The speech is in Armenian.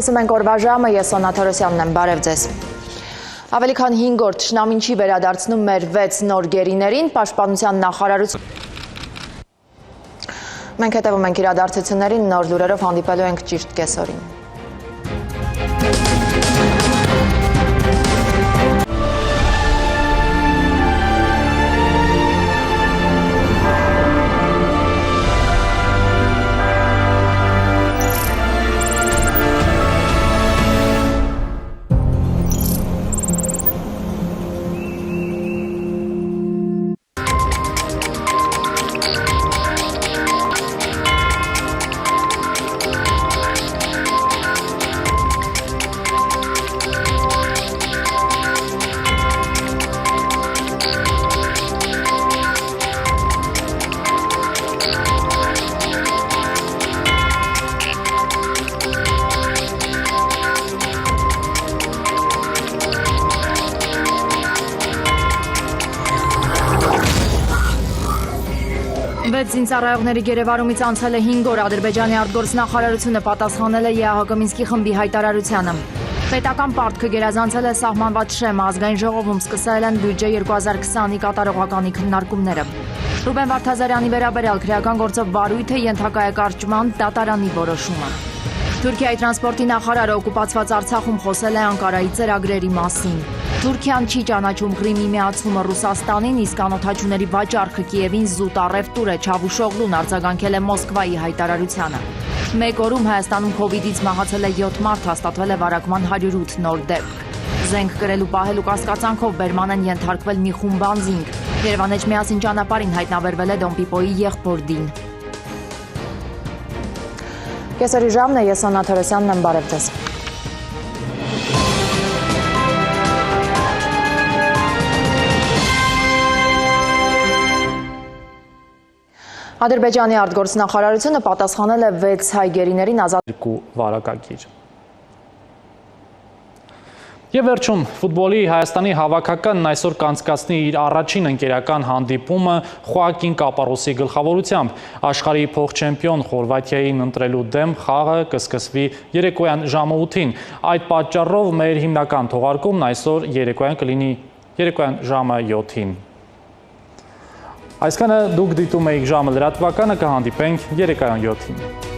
Սկսում ենք օրվա ժամը, ես Սոնա Թորոսյանն եմ, բարև ձեզ։ Ավելի քան 5 օր թշնամին չի վերադարձնում մեր 6 նոր գերիներին, Պաշտպանության նախարարություն։ Մենք հետևում ենք իրադարձություններին, նոր լուրերով հանդիպելու ենք ճիշտ կեսօրին։ Զինծառայողների գերեվարումից անցել է 5 օր, Ադրբեջանի արտգործնախարարությունը պատասխանել է ԵԱՀԿ Մինսկի խմբի հայտարարությանը։ Պետական պարտքը գերազանցել է սահմանված շեմը, ազգային ժողովում սկսել են բյուջե 2020-ի կատարողականի քննարկումները։ Ռուբեն Վարդազարյանի վերաբերյալ քրեական գործով վարույթը ենթակա է կարճման դատարանի որոշումը։ Թուրքիայի տրանսպորտի նախարարը օկուպացված Արցախում խոսել է Անկարայի ծրագրերի մասին։ Թուրքիան չի ճանաչում Ղրիմի միացումը Ռուսաստանին, իսկ անօդաչուների վաճառքը Կիևին զուտ առևտուր է, Չավուշօղլուն արձագանքել է Մոսկվայի հայտարարությանը։ Մեկ օրում Հայաստանում քովիդից մահացել է 7 մարդ, հաստատվել է վարակման 108 նոր դեպք։ Զենք կրելու պահելու կասկածանքով բերման են ենթարկվել մի խումբ անձինք։ Երևանեջ միասին ճանապարհին հայտնաբերվել է Դոմպիպոյի եղբոր Դին։ Կեսօրի ժամն է, ես Սոնա Թորոսյանն եմ, բարև ձեզ։ Ադրբեջանի արտգործնախարարությունը պատասխանել է 6 հայ գերիներին ազատ վարակագիր։ Եվ վերջում, ֆուտբոլի Հայաստանի հավաքականն այսօր կանցկացնի իր առաջին ընկերական հանդիպումը Խոակին Կապարոսի գլխավորությամբ։ Աշխարհի փոխչեմպիոն Խորվաթիային ընտրելու դեմ խաղը կսկսվի երեկոյան ժամը 8-ին։ Այդ պատճառով մեր հիմնական թողարկումն այսօր երեկոյան կլինի երեկոյան ժամը 7-ին։ Այսքանը դուք դիտում եք ժամը լրատվականը, կհանդիպենք երեկոյան 7-ին։